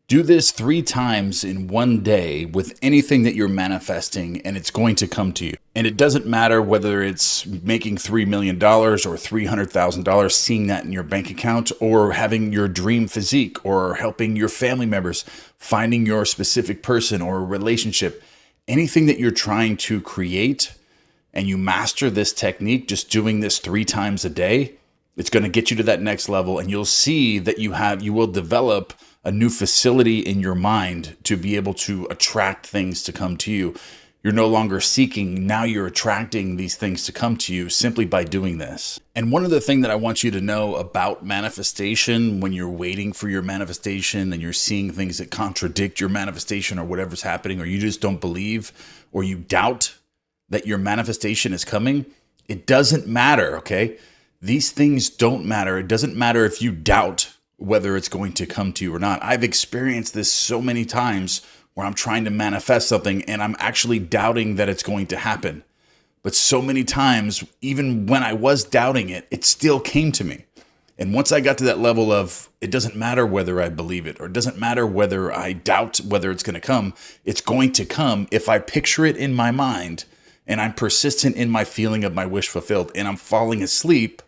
Do this 3 times in one day with anything that you're manifesting, and it's going to come to you. And it doesn't matter whether it's making $3 million or $300,000, seeing that in your bank account, or having your dream physique, or helping your family members, finding your specific person or relationship. Anything that you're trying to create and you master this technique, just doing this 3 times a day, it's going to get you to that next level, and you'll see that you will develop a new facility in your mind to be able to attract things to come to you. You're no longer seeking, now you're attracting these things to come to you simply by doing this. And one other thing that I want you to know about manifestation, when you're waiting for your manifestation and you're seeing things that contradict your manifestation or whatever's happening, or you just don't believe or you doubt that your manifestation is coming, it doesn't matter, okay? These things don't matter. It doesn't matter if you doubt whether it's going to come to you or not. I've experienced this so many times where I'm trying to manifest something and I'm actually doubting that it's going to happen. But so many times, even when I was doubting it, it still came to me. And once I got to that level of, it doesn't matter whether I believe it, or it doesn't matter whether I doubt whether it's going to come, it's going to come if I picture it in my mind and I'm persistent in my feeling of my wish fulfilled, and I'm falling asleep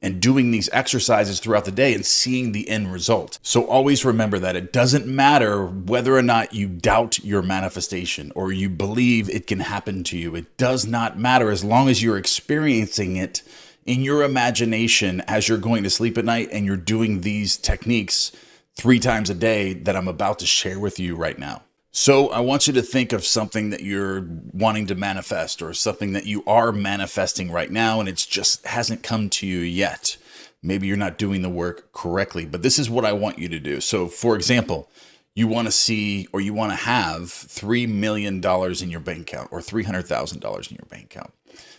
and doing these exercises throughout the day and seeing the end result. So always remember that it doesn't matter whether or not you doubt your manifestation or you believe it can happen to you. It does not matter as long as you're experiencing it in your imagination as you're going to sleep at night and you're doing these techniques 3 times a day that I'm about to share with you right now. So I want you to think of something that you're wanting to manifest, or something that you are manifesting right now and it's just hasn't come to you yet. Maybe you're not doing the work correctly, but this is what I want you to do. So for example, you want to see, or you want to have $3 million in your bank account, or $300,000 in your bank account.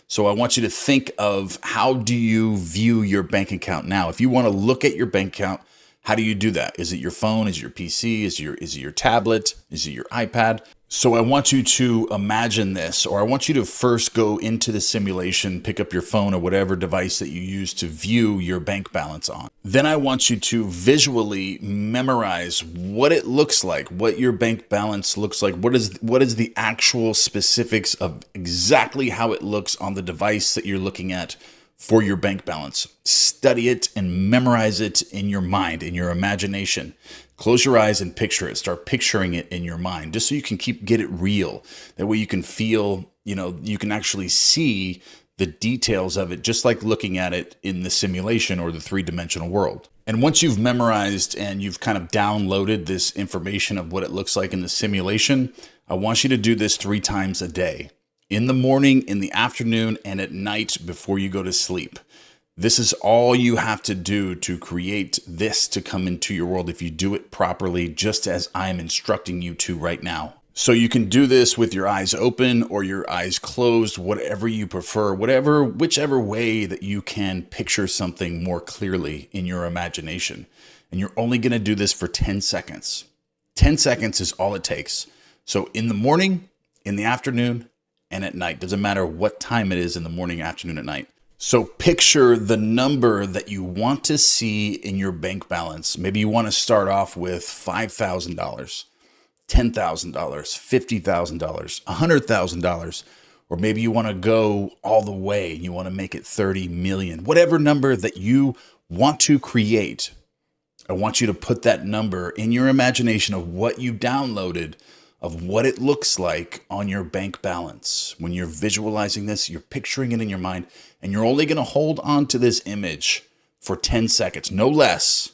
So I want you to think of, how do you view your bank account now? If you want to look at your bank account, how do you do that? Is it your phone? Is it your PC? Is it your tablet? Is it your iPad? So I want you to imagine this, or I want you to first go into the simulation, pick up your phone or whatever device that you use to view your bank balance on. Then I want you to visually memorize what it looks like, what your bank balance looks like. What is the actual specifics of exactly how it looks on the device that you're looking at for your bank balance. Study it and memorize it in your mind, in your imagination. Close your eyes and picture it. Start picturing it in your mind, just so you can get it real. That way you can feel, you can actually see the details of it, just like looking at it in the simulation or the 3-dimensional world. And once you've memorized and you've kind of downloaded this information of what it looks like in the simulation, I want you to do this 3 times a day. In the morning, in the afternoon, and at night before you go to sleep. This is all you have to do to create this to come into your world if you do it properly, just as I'm instructing you to right now. So you can do this with your eyes open or your eyes closed, whatever you prefer, whichever way that you can picture something more clearly in your imagination. And you're only going to do this for 10 seconds. 10 seconds is all it takes. So in the morning, in the afternoon, and at night. Doesn't matter what time it is in the morning, afternoon, at night. So picture the number that you want to see in your bank balance. Maybe you want to start off with $5,000, $10,000, $50,000, $100,000, or maybe you want to go all the way. You want to make it 30 million. Whatever number that you want to create, I want you to put that number in your imagination of what you downloaded, of what it looks like on your bank balance. When you're visualizing this, you're picturing it in your mind, and you're only going to hold on to this image for 10 seconds, no less.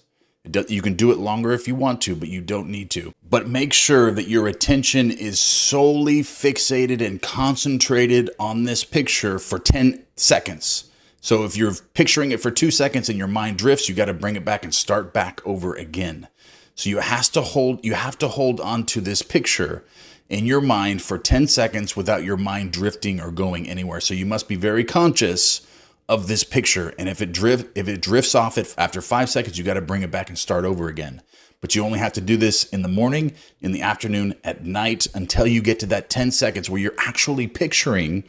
You can do it longer if you want to, but you don't need to. But make sure that your attention is solely fixated and concentrated on this picture for 10 seconds. So if you're picturing it for 2 seconds and your mind drifts, you got to bring it back and start back over again. So you have to hold on to this picture in your mind for 10 seconds without your mind drifting or going anywhere. So you must be very conscious of this picture. And if it drifts off after 5 seconds, you got to bring it back and start over again. But you only have to do this in the morning, in the afternoon, at night, until you get to that 10 seconds where you're actually picturing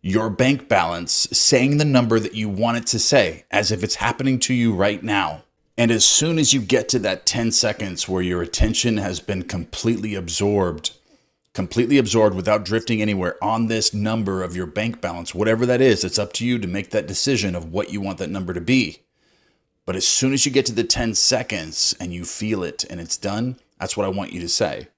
your bank balance saying the number that you want it to say, as if it's happening to you right now. And as soon as you get to that 10 seconds where your attention has been completely absorbed without drifting anywhere on this number of your bank balance, whatever that is, it's up to you to make that decision of what you want that number to be. But as soon as you get to the 10 seconds and you feel it and it's done, that's what I want you to say.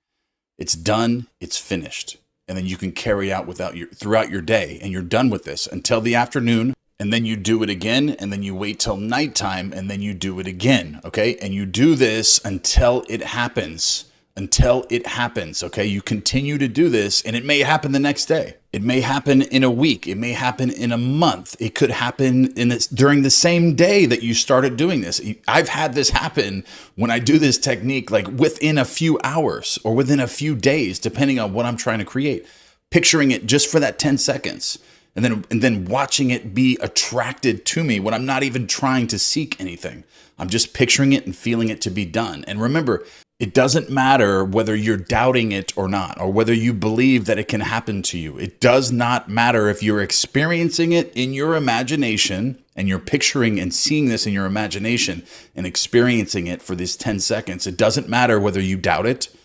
It's done, it's finished. And then you can carry out throughout your day, and you're done with this until the afternoon, and then you do it again, and then you wait till nighttime, and then you do it again, okay? And you do this until it happens. Okay? You continue to do this, and it may happen the next day. It may happen in a week. It may happen in a month. It could happen during the same day that you started doing this. I've had this happen when I do this technique, like within a few hours or within a few days, depending on what I'm trying to create. Picturing it just for that 10 seconds. And then watching it be attracted to me when I'm not even trying to seek anything. I'm just picturing it and feeling it to be done. And remember, it doesn't matter whether you're doubting it or not, or whether you believe that it can happen to you. It does not matter if you're experiencing it in your imagination and you're picturing and seeing this in your imagination and experiencing it for these 10 seconds. It doesn't matter whether you doubt it.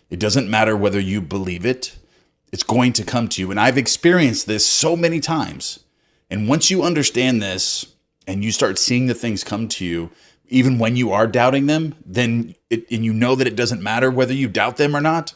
It doesn't matter whether you believe it. It's going to come to you. And I've experienced this so many times. And once you understand this and you start seeing the things come to you, even when you are doubting them, and you know that it doesn't matter whether you doubt them or not,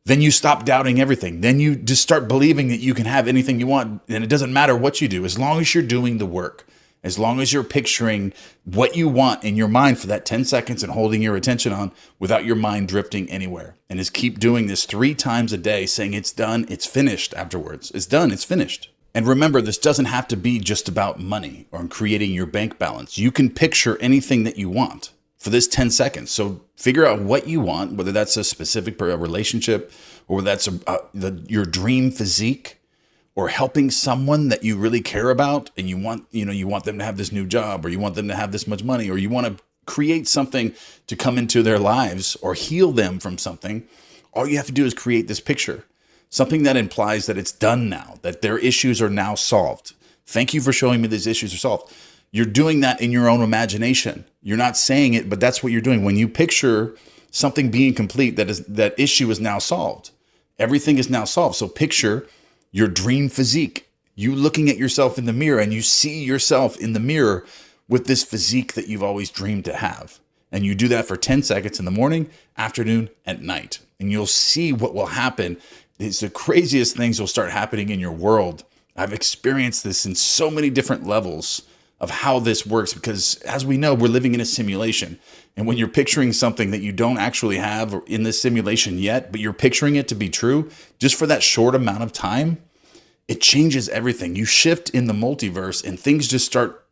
then you stop doubting everything. Then you just start believing that you can have anything you want. And it doesn't matter what you do, as long as you're doing the work, as long as you're picturing what you want in your mind for that 10 seconds and holding your attention on without your mind drifting anywhere. And just keep doing this 3 times a day, saying it's done, it's finished afterwards. It's done, it's finished. And remember, this doesn't have to be just about money or creating your bank balance. You can picture anything that you want for this 10 seconds. So figure out what you want, whether that's a specific relationship or whether that's your dream physique, or helping someone that you really care about and you want them to have this new job, or you want them to have this much money, or you want to create something to come into their lives or heal them from something. All you have to do is create this picture. Something that implies that it's done now, that their issues are now solved. Thank you for showing me these issues are solved. You're doing that in your own imagination. You're not saying it, but that's what you're doing. When you picture something being complete, that issue is now solved. Everything is now solved. So picture your dream physique. You looking at yourself in the mirror, and you see yourself in the mirror with this physique that you've always dreamed to have. And you do that for 10 seconds in the morning, afternoon, at night. And you'll see what will happen. It's the craziest things will start happening in your world. I've experienced this in so many different levels of how this works, because as we know, we're living in a simulation. And when you're picturing something that you don't actually have in this simulation yet, but you're picturing it to be true, just for that short amount of time, it changes everything. You shift in the multiverse and things just start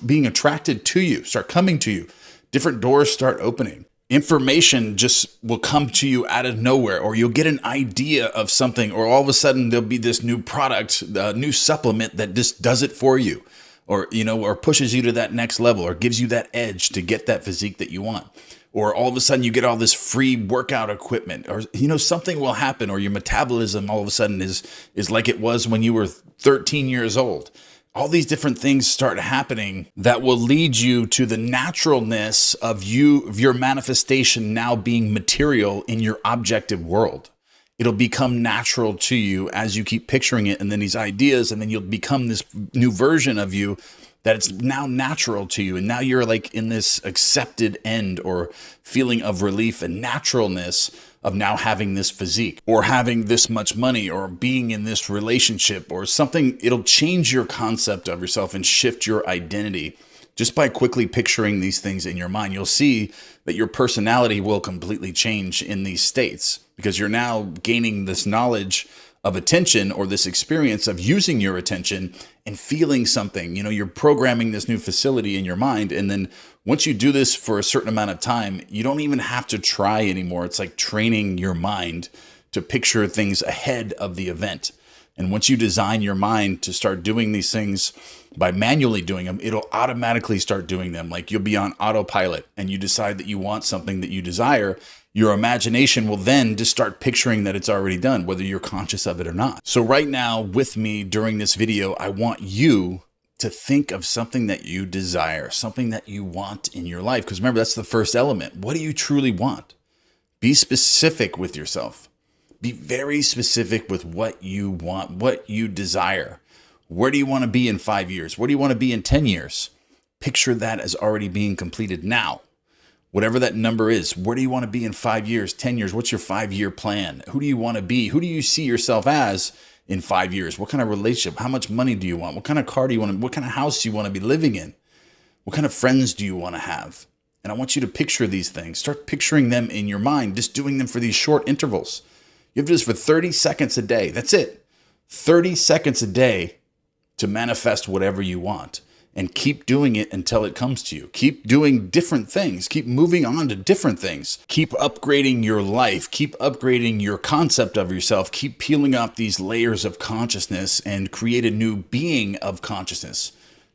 being attracted to you, start coming to you. Different doors start opening. Information just will come to you out of nowhere, or you'll get an idea of something, or all of a sudden there'll be this new product, a new supplement that just does it for you, or pushes you to that next level, or gives you that edge to get that physique that you want. Or all of a sudden you get all this free workout equipment, or something will happen, or your metabolism all of a sudden is like it was when you were 13 years old. All these different things start happening that will lead you to the naturalness of your manifestation now being material in your objective world. It'll become natural to you as you keep picturing it, and then these ideas, and then you'll become this new version of you that it's now natural to you. And now you're like in this accepted end or feeling of relief and naturalness of now having this physique, or having this much money, or being in this relationship or something. It'll change your concept of yourself and shift your identity just by quickly picturing these things in your mind. You'll see that your personality will completely change in these states, because you're now gaining this knowledge of attention, or this experience of using your attention and feeling something. You're programming this new facility in your mind. And then once you do this for a certain amount of time, you don't even have to try anymore. It's like training your mind to picture things ahead of the event. And once you design your mind to start doing these things by manually doing them, it'll automatically start doing them. Like you'll be on autopilot, and you decide that you want something that you desire. Your imagination will then just start picturing that it's already done, whether you're conscious of it or not. So right now with me during this video, I want you to think of something that you desire, something that you want in your life. Because remember, that's the first element. What do you truly want? Be specific with yourself. Be very specific with what you want, what you desire. Where do you want to be in 5 years? Where do you want to be in 10 years? Picture that as already being completed now. Whatever that number is, where do you want to be in 5 years, 10 years? What's your 5-year plan? Who do you want to be? Who do you see yourself as in 5 years? What kind of relationship? How much money do you want? What kind of car do you want? What kind of house do you want to be living in? What kind of friends do you want to have? And I want you to picture these things. Start picturing them in your mind, just doing them for these short intervals. You have to do this for 30 seconds a day. That's it. 30 seconds a day to manifest whatever you want. And keep doing it until it comes to you. Keep doing different things. Keep moving on to different things. Keep upgrading your life. Keep upgrading your concept of yourself. Keep peeling off these layers of consciousness and create a new being of consciousness.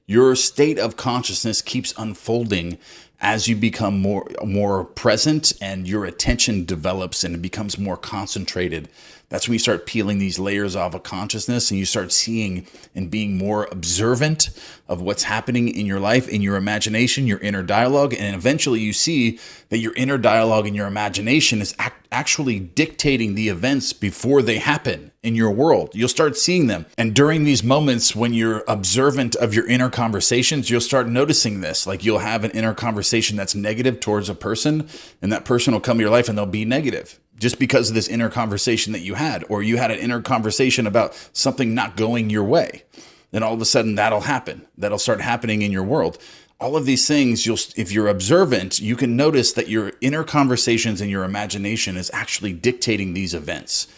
Your state of consciousness keeps unfolding as you become more present and your attention develops and it becomes more concentrated. That's when you start peeling these layers off of consciousness and you start seeing and being more observant of what's happening in your life, in your imagination, your inner dialogue. And eventually you see that your inner dialogue and your imagination is actually dictating the events before they happen in your world. You'll start seeing them. And during these moments when you're observant of your inner conversations, you'll start noticing this. Like you'll have an inner conversation that's negative towards a person, and that person will come to your life and they'll be negative. Just because of this inner conversation that you had, or you had an inner conversation about something not going your way, then all of a sudden that'll happen. That'll start happening in your world. All of these things, if you're observant, you can notice that your inner conversations and your imagination is actually dictating these events.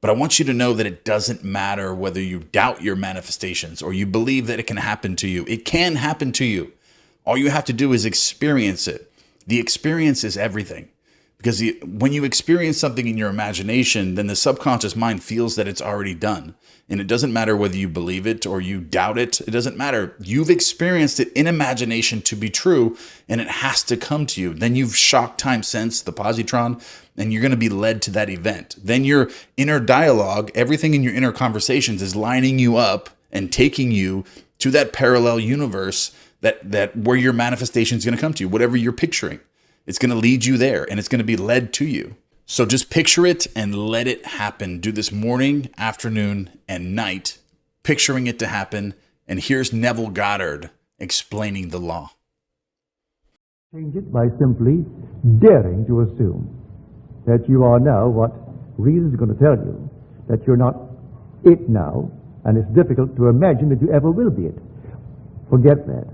But I want you to know that it doesn't matter whether you doubt your manifestations or you believe that it can happen to you. It can happen to you. All you have to do is experience it. The experience is everything. Because when you experience something in your imagination, then the subconscious mind feels that it's already done. And it doesn't matter whether you believe it or you doubt it. It doesn't matter. You've experienced it in imagination to be true, and it has to come to you. Then you've shocked time sense, the positron, and you're going to be led to that event. Then your inner dialogue, everything in your inner conversations is lining you up and taking you to that parallel universe that where your manifestation is going to come to you, whatever you're picturing. It's going to lead you there and it's going to be led to you. So just picture it and let it happen. Do this morning, afternoon, and night, picturing it to happen. And here's Neville Goddard explaining the law. Change it by simply daring to assume that you are now what reason is going to tell you, that you're not it now, and it's difficult to imagine that you ever will be it. Forget that.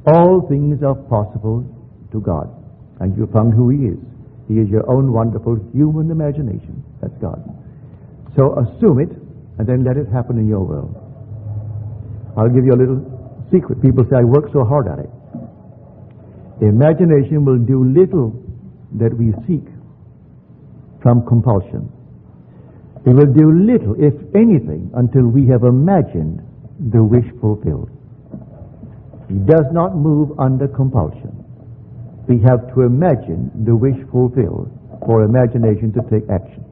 All things are possible to God. And you found who He is. He is your own wonderful human imagination. That's God. So assume it, and then let it happen in your world. I'll give you a little secret. People say, I work so hard at it. Imagination will do little that we seek from compulsion. It will do little, if anything, until we have imagined the wish fulfilled. He does not move under compulsion. We have to imagine the wish fulfilled for imagination to take action.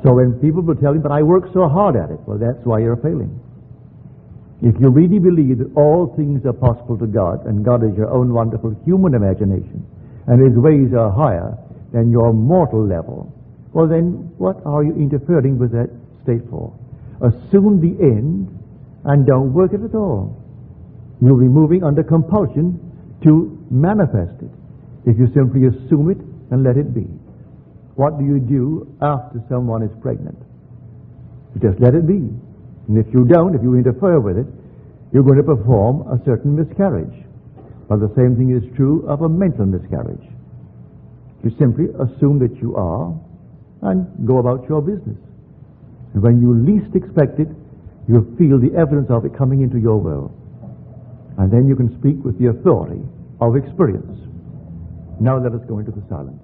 So when people will tell you, but I work so hard at it, well, that's why you're failing. If you really believe that all things are possible to God, and God is your own wonderful human imagination, and His ways are higher than your mortal level, well then, what are you interfering with that state for? Assume the end, and don't work it at all. You'll be moving under compulsion to manifest it. If you simply assume it and let it be. What do you do after someone is pregnant? You just let it be. And if you don't, if you interfere with it, you're going to perform a certain miscarriage. But the same thing is true of a mental miscarriage. You simply assume that you are and go about your business. And when you least expect it, you'll feel the evidence of it coming into your world. And then you can speak with the authority of experience. Now let us go into the silence.